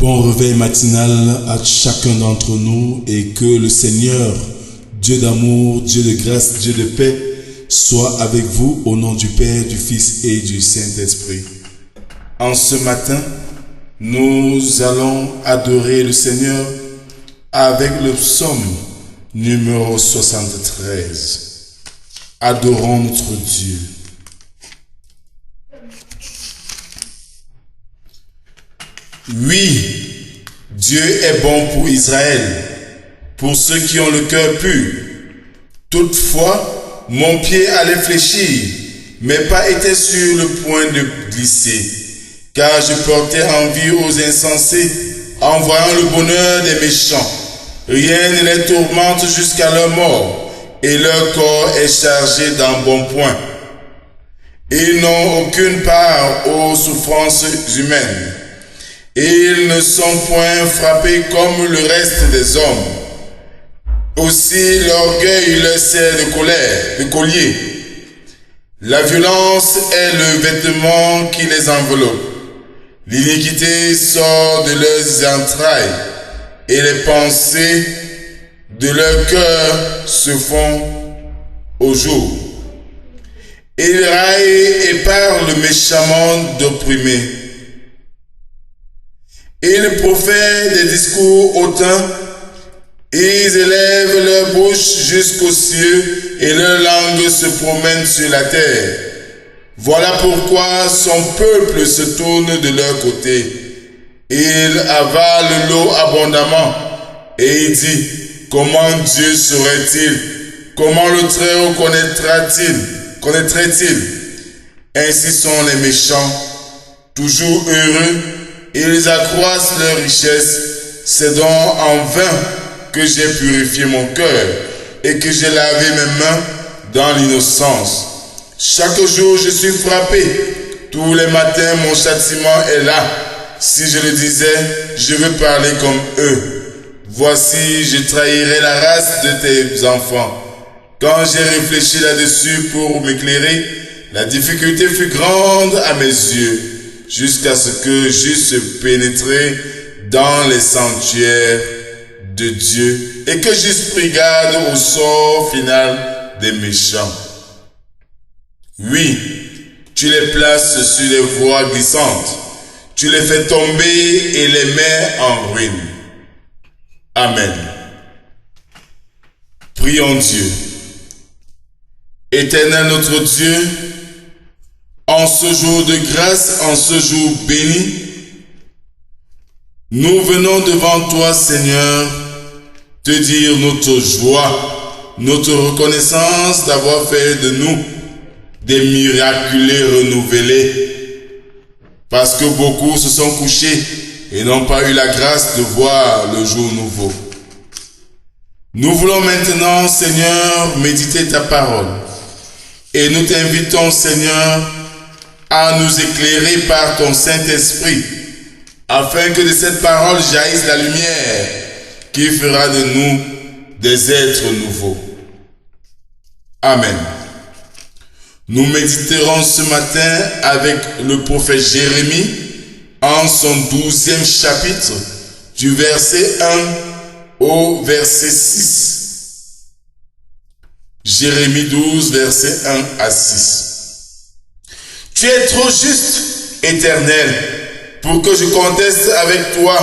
Bon réveil matinal à chacun d'entre nous et que le Seigneur, Dieu d'amour, Dieu de grâce, Dieu de paix, soit avec vous au nom du Père, du Fils et du Saint-Esprit. En ce matin, nous allons adorer le Seigneur avec le psaume numéro 73. Adorons notre Dieu. Oui, Dieu est bon pour Israël, pour ceux qui ont le cœur pur. Toutefois, mon pied allait fléchir, mes pas étaient sur le point de glisser, car je portais envie aux insensés, en voyant le bonheur des méchants. Rien ne les tourmente jusqu'à leur mort, et leur corps est chargé d'embonpoint. Ils n'ont aucune part aux souffrances humaines. Ils ne sont point frappés comme le reste des hommes. Aussi l'orgueil leur sert de collier. La violence est le vêtement qui les enveloppe. L'iniquité sort de leurs entrailles et les pensées de leur cœur se font au jour. Ils raillent et parlent méchamment d'opprimés. Ils profèrent des discours hautains, ils élèvent leur bouche jusqu'aux cieux et leur langue se promène sur la terre. Voilà pourquoi son peuple se tourne de leur côté. Il avale l'eau abondamment et il dit, comment Dieu saurait-il? Comment le Très-Haut connaîtrait-il? Ainsi sont les méchants, toujours heureux. Ils accroissent leur richesse. C'est donc en vain que j'ai purifié mon cœur et que j'ai lavé mes mains dans l'innocence. Chaque jour je suis frappé. Tous les matins mon châtiment est là. Si je le disais, je veux parler comme eux. Voici, je trahirai la race de tes enfants. Quand j'ai réfléchi là-dessus pour m'éclairer, la difficulté fut grande à mes yeux, jusqu'à ce que j'eusse pénétré dans les sanctuaires de Dieu et que j'eusse pris garde au sort final des méchants. Oui, tu les places sur les voies glissantes, tu les fais tomber et les mets en ruine. Amen. Prions Dieu. Éternel notre Dieu, en ce jour de grâce, en ce jour béni, nous venons devant toi, Seigneur, te dire notre joie, notre reconnaissance d'avoir fait de nous des miraculés renouvelés, parce que beaucoup se sont couchés et n'ont pas eu la grâce de voir le jour nouveau. Nous voulons maintenant, Seigneur, méditer ta parole, et nous t'invitons, Seigneur, à nous éclairer par ton Saint-Esprit, afin que de cette parole jaillisse la lumière qui fera de nous des êtres nouveaux. Amen. Nous méditerons ce matin avec le prophète Jérémie en son 12e chapitre, du verset 1 au verset 6. Jérémie 12, verset 1 à 6. Tu es trop juste, Éternel, pour que je conteste avec toi.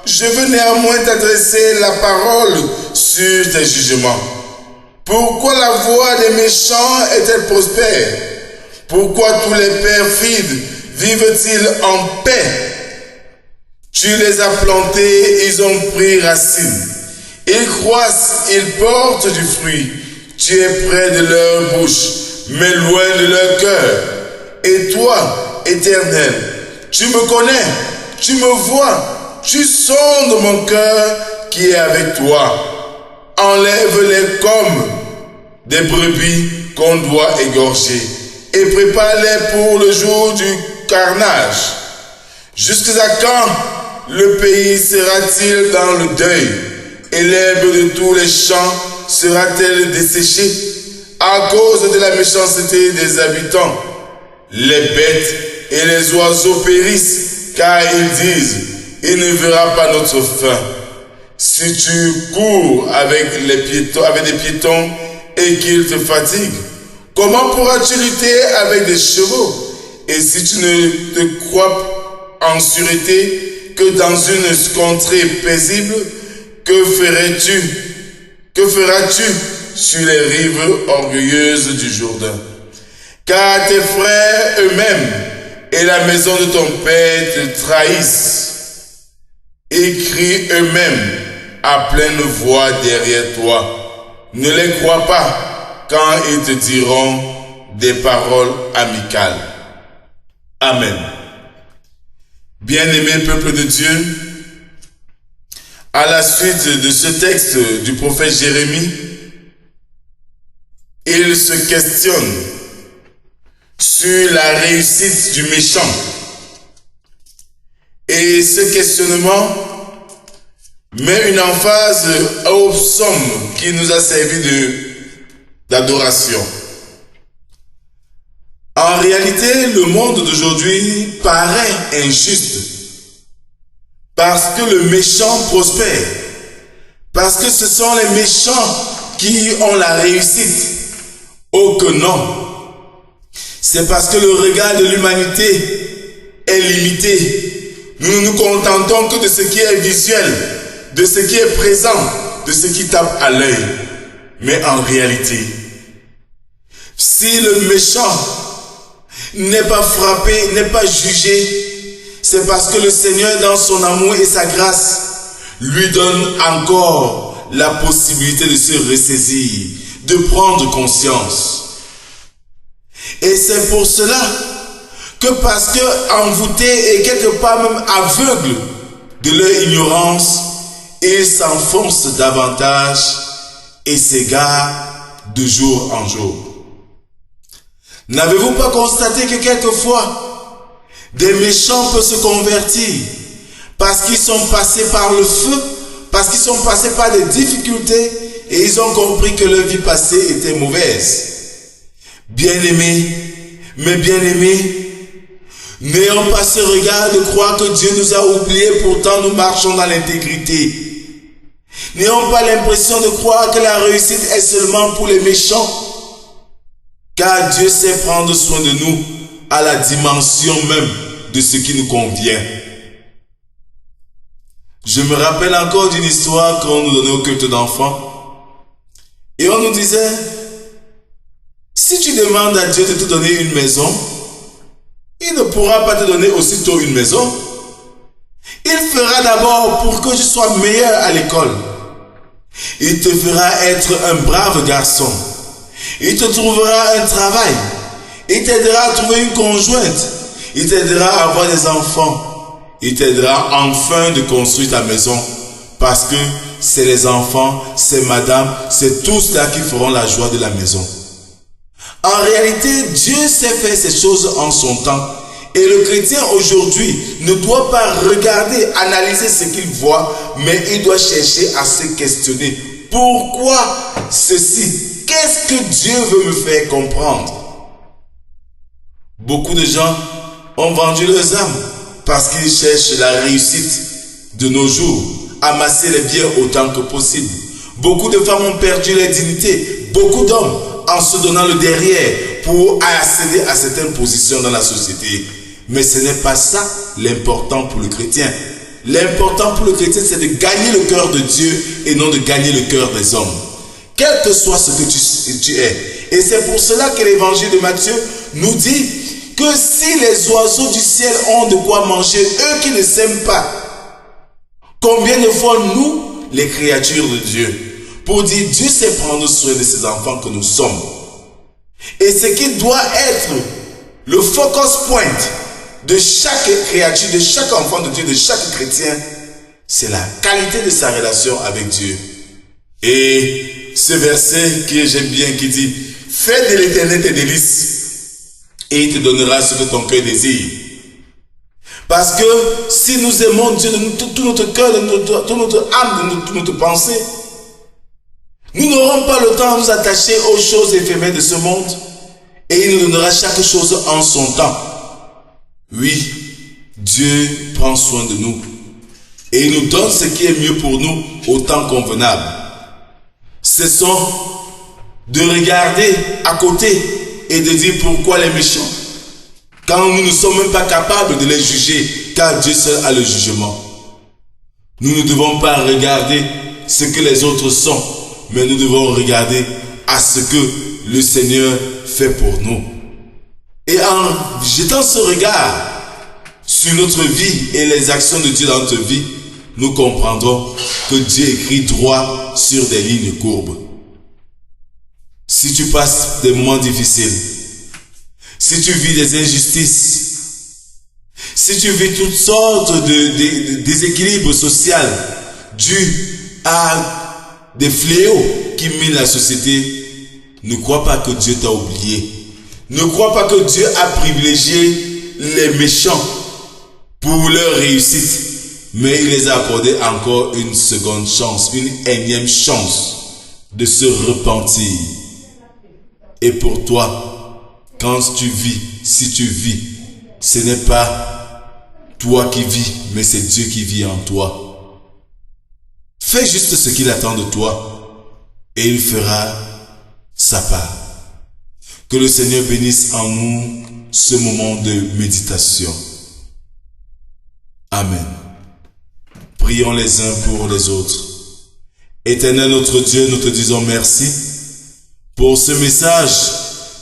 Je veux néanmoins t'adresser la parole sur tes jugements. Pourquoi la voie des méchants est-elle prospère? Pourquoi tous les perfides vivent-ils en paix? Tu les as plantés, ils ont pris racine. Ils croissent, ils portent du fruit. Tu es près de leur bouche, mais loin de leur cœur. Et toi, Éternel, tu me connais, tu me vois, tu sondes mon cœur qui est avec toi. Enlève-les comme des brebis qu'on doit égorger et prépare-les pour le jour du carnage. Jusqu'à quand le pays sera-t-il dans le deuil et l'herbe de tous les champs sera-t-elle desséchée à cause de la méchanceté des habitants? Les bêtes et les oiseaux périssent, car ils disent, il ne verra pas notre fin. Si tu cours avec des piétons et qu'ils te fatiguent, comment pourras-tu lutter avec des chevaux? Et si tu ne te crois en sûreté que dans une contrée paisible, que feras-tu sur les rives orgueilleuses du Jourdain? Car tes frères eux-mêmes et la maison de ton père te trahissent et crient eux-mêmes à pleine voix derrière toi. Ne les crois pas quand ils te diront des paroles amicales. Amen. Bien-aimé peuple de Dieu, à la suite de ce texte du prophète Jérémie, il se questionne sur la réussite du méchant. Et ce questionnement met une emphase au psaume qui nous a servi d'adoration. En réalité, le monde d'aujourd'hui paraît injuste parce que le méchant prospère, parce que ce sont les méchants qui ont la réussite. Oh que non! C'est parce que le regard de l'humanité est limité. Nous ne nous contentons que de ce qui est visuel, de ce qui est présent, de ce qui tape à l'œil. Mais en réalité, si le méchant n'est pas frappé, n'est pas jugé, c'est parce que le Seigneur, dans son amour et sa grâce, lui donne encore la possibilité de se ressaisir, de prendre conscience. Et c'est pour cela que parce que envoûté et quelque part même aveugle de leur ignorance, ils s'enfoncent davantage et s'égarent de jour en jour. N'avez-vous pas constaté que quelquefois, des méchants peuvent se convertir parce qu'ils sont passés par le feu, parce qu'ils sont passés par des difficultés et ils ont compris que leur vie passée était mauvaise. Bien-aimés, mes bien-aimés, n'ayons pas ce regard de croire que Dieu nous a oubliés, pourtant nous marchons dans l'intégrité. N'ayons pas l'impression de croire que la réussite est seulement pour les méchants. Car Dieu sait prendre soin de nous à la dimension même de ce qui nous convient. Je me rappelle encore d'une histoire qu'on nous donnait au culte d'enfants. Et on nous disait, si tu demandes à Dieu de te donner une maison, il ne pourra pas te donner aussitôt une maison. Il fera d'abord pour que tu sois meilleur à l'école. Il te fera être un brave garçon. Il te trouvera un travail. Il t'aidera à trouver une conjointe. Il t'aidera à avoir des enfants. Il t'aidera enfin de construire ta maison. Parce que c'est les enfants, c'est madame, c'est tous ceux-là qui feront la joie de la maison. En réalité, Dieu sait faire ces choses en son temps. Et le chrétien aujourd'hui ne doit pas regarder, analyser ce qu'il voit, mais il doit chercher à se questionner. Pourquoi ceci? Qu'est-ce que Dieu veut me faire comprendre? Beaucoup de gens ont vendu leurs âmes parce qu'ils cherchent la réussite de nos jours, amasser les biens autant que possible. Beaucoup de femmes ont perdu leur dignité, beaucoup d'hommes en se donnant le derrière pour accéder à certaines positions dans la société. Mais ce n'est pas ça l'important pour le chrétien. L'important pour le chrétien, c'est de gagner le cœur de Dieu et non de gagner le cœur des hommes. Quel que soit ce que tu es. Et c'est pour cela que l'évangile de Matthieu nous dit que si les oiseaux du ciel ont de quoi manger, eux qui ne s'aiment pas, combien de fois nous, les créatures de Dieu, pour dire Dieu sait prendre soin de ses enfants que nous sommes. Et ce qui doit être le focus point de chaque créature, de chaque enfant de Dieu, de chaque chrétien, c'est la qualité de sa relation avec Dieu. Et ce verset que j'aime bien qui dit « Fais de l'Éternel tes délices et il te donnera ce que ton cœur désire. » Parce que si nous aimons Dieu de tout notre cœur, de toute notre âme, de toute notre pensée, nous n'aurons pas le temps de nous attacher aux choses éphémères de ce monde et il nous donnera chaque chose en son temps. Oui, Dieu prend soin de nous. et il nous donne ce qui est mieux pour nous au temps convenable. Cessons de regarder à côté et de dire pourquoi les méchants, quand nous ne sommes même pas capables de les juger, car Dieu seul a le jugement. Nous ne devons pas regarder ce que les autres sont, mais nous devons regarder à ce que le Seigneur fait pour nous. Et en jetant ce regard sur notre vie et les actions de Dieu dans notre vie, nous comprendrons que Dieu écrit droit sur des lignes courbes. Si tu passes des moments difficiles, si tu vis des injustices, si tu vis toutes sortes de déséquilibres sociaux dus à des fléaux qui minent la société, ne crois pas que Dieu t'a oublié. Ne crois pas que Dieu a privilégié les méchants pour leur réussite, mais il les a accordé encore une seconde chance, une énième chance de se repentir. Et pour toi, quand tu vis, si tu vis, ce n'est pas toi qui vis, mais c'est Dieu qui vit en toi. Fais juste ce qu'il attend de toi et il fera sa part. Que le Seigneur bénisse en nous ce moment de méditation. Amen. Prions les uns pour les autres. Éternel notre Dieu, nous te disons merci pour ce message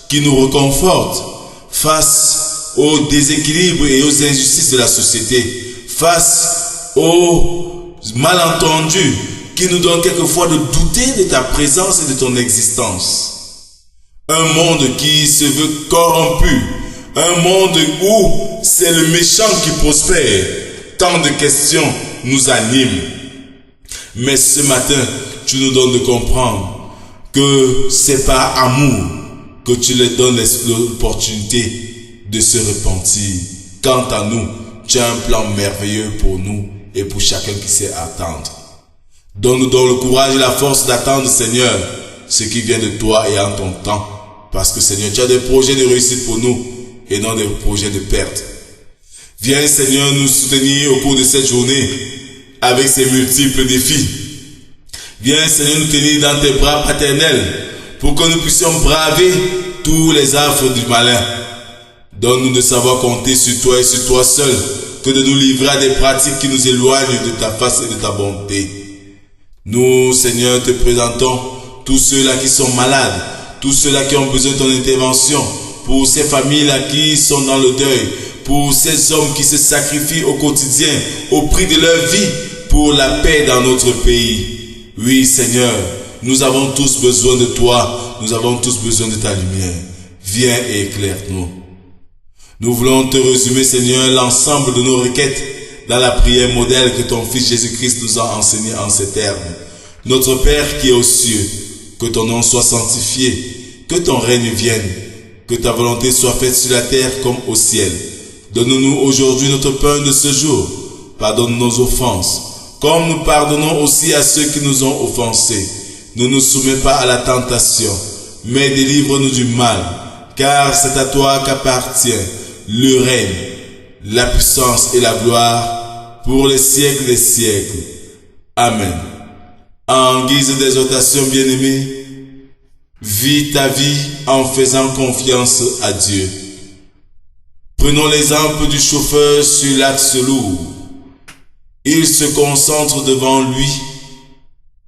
qui nous réconforte face aux déséquilibres et aux injustices de la société, face aux malentendus qui nous donnent quelquefois de douter de ta présence et de ton existence. Un monde qui se veut corrompu, un monde où c'est le méchant qui prospère. Tant de questions nous animent. Mais ce matin, tu nous donnes de comprendre que c'est par amour que tu leur donnes l'opportunité de se repentir. Quant à nous, tu as un plan merveilleux pour nous et pour chacun qui sait attendre. Donne-nous donc le courage et la force d'attendre, Seigneur, ce qui vient de toi et en ton temps. Parce que, Seigneur, tu as des projets de réussite pour nous et non des projets de perte. Viens, Seigneur, nous soutenir au cours de cette journée avec ces multiples défis. Viens, Seigneur, nous tenir dans tes bras paternels pour que nous puissions braver tous les affres du malin. Donne-nous de savoir compter sur toi et sur toi seul, que de nous livrer à des pratiques qui nous éloignent de ta face et de ta bonté. Nous, Seigneur, te présentons tous ceux-là qui sont malades, tous ceux-là qui ont besoin de ton intervention, pour ces familles-là qui sont dans le deuil, pour ces hommes qui se sacrifient au quotidien, au prix de leur vie, pour la paix dans notre pays. Oui, Seigneur, nous avons tous besoin de toi, nous avons tous besoin de ta lumière. Viens et éclaire-nous. Nous voulons te résumer, Seigneur, l'ensemble de nos requêtes dans la prière modèle que ton Fils Jésus-Christ nous a enseignée en ces termes. Notre Père qui est aux cieux, que ton nom soit sanctifié, que ton règne vienne, que ta volonté soit faite sur la terre comme au ciel. Donne-nous aujourd'hui notre pain de ce jour. Pardonne nos offenses, comme nous pardonnons aussi à ceux qui nous ont offensés. Ne nous soumets pas à la tentation, mais délivre-nous du mal, car c'est à toi qu'appartient le règne, la puissance et la gloire pour les siècles des siècles. Amen. En guise d'exhortation, bien-aimés, vis ta vie en faisant confiance à Dieu. Prenons l'exemple du chauffeur sur l'axe lourd. Il se concentre devant lui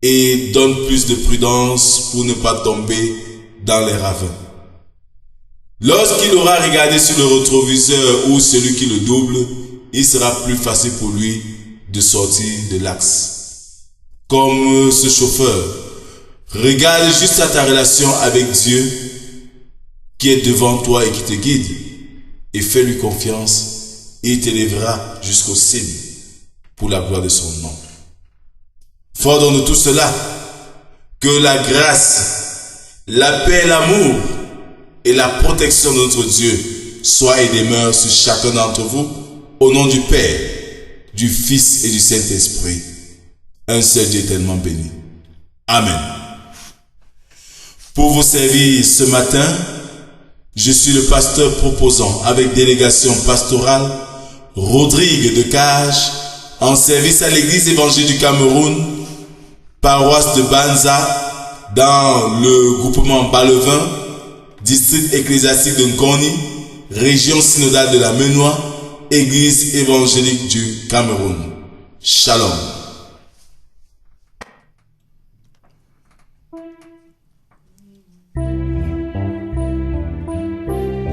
et donne plus de prudence pour ne pas tomber dans les ravins. Lorsqu'il aura regardé sur le rétroviseur ou celui qui le double, il sera plus facile pour lui de sortir de l'axe. Comme ce chauffeur, regarde juste à ta relation avec Dieu qui est devant toi et qui te guide et fais-lui confiance et il t'élèvera jusqu'au ciel pour la gloire de son nom. Fort dans tout cela, que la grâce, la paix, l'amour et la protection de notre Dieu soient et demeurent sur chacun d'entre vous, au nom du Père, du Fils et du Saint-Esprit. Un seul Dieu tellement béni. Amen. Pour vous servir ce matin, je suis le pasteur proposant avec délégation pastorale Rodrigue de Cage, en service à l'église évangélique du Cameroun, paroisse de Banza, dans le groupement Balevin, district ecclésiastique de Nkoni, région synodale de la Menoie, église évangélique du Cameroun. Shalom.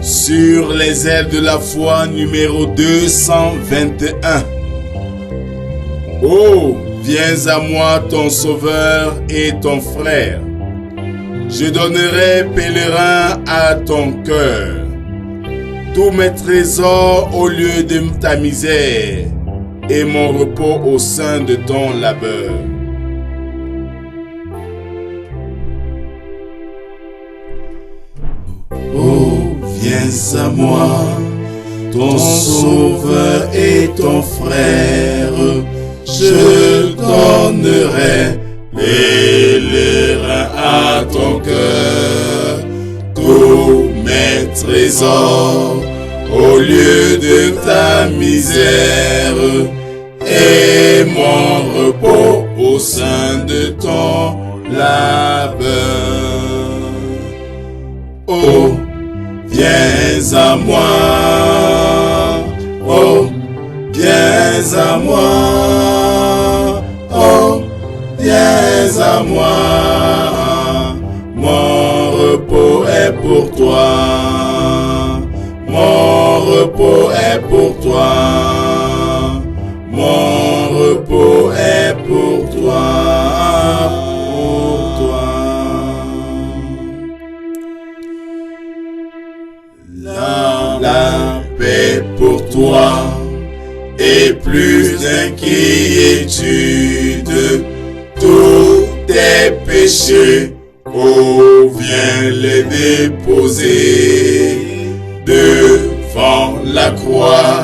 Sur les ailes de la foi, numéro 221. Oh, viens à moi ton sauveur et ton frère. Je donnerai pèlerin à ton cœur tous mes trésors au lieu de ta misère et mon repos au sein de ton labeur. Oh, viens à moi, ton sauveur et ton frère, je donnerai pèlerin à ton cœur tous mes trésors au lieu de ta misère et mon repos au sein de ton labeur. Oh, viens à moi, oh, viens à moi, oh, viens à moi, mon repos est pour toi, mon repos est pour toi, mon repos est pour toi, La paix pour toi et plus d'inquiétude, tous tes péchés, oh viens les déposer devant la croix,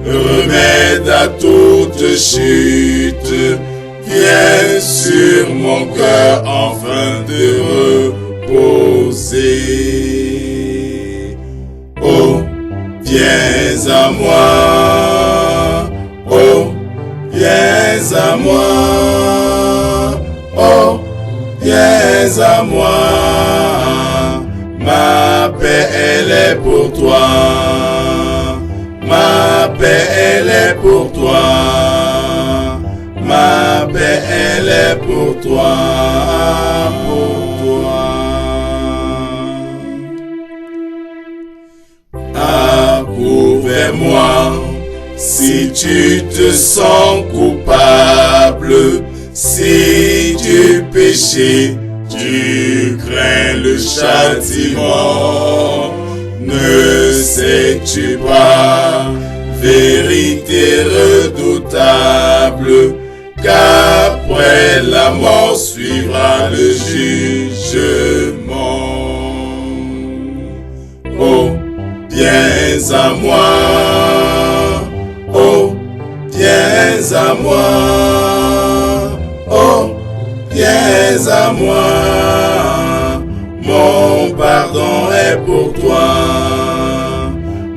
remède à toute chute, viens sur mon cœur enfin de reposer. Oh, viens à moi, oh, viens à moi, oh, viens à moi, ma paix elle est pour toi, ma paix elle est pour toi, ma paix elle est pour toi, Approuve-moi si tu te sens coupable, si du péché tu crains le châtiment. Ne sais-tu pas, vérité redoutable, qu'après la mort suivra le jugement. Oh, viens à moi, oh, viens à moi, oh, viens à moi, mon pardon est pour toi,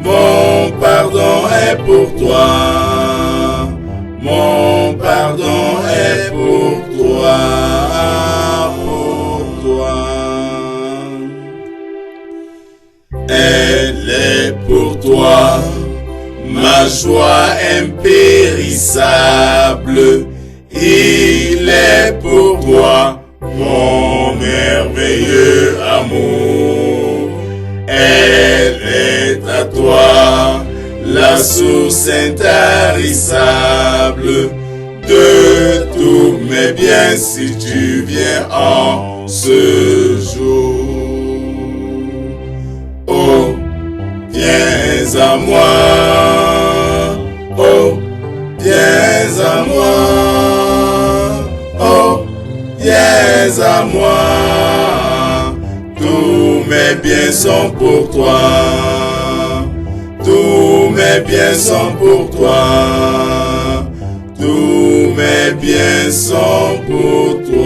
mon pardon est pour toi, mon pardon est pour toi, Elle est pour toi, ma joie impérissable. Il est pour toi, mon merveilleux amour. Elle est à toi, la source intarissable de tous mes biens si tu viens en ce jour. Oh, viens à moi, oh, viens à moi, oh, viens à moi, tous mes biens sont pour toi, tous mes biens sont pour toi, tous mes biens sont pour toi.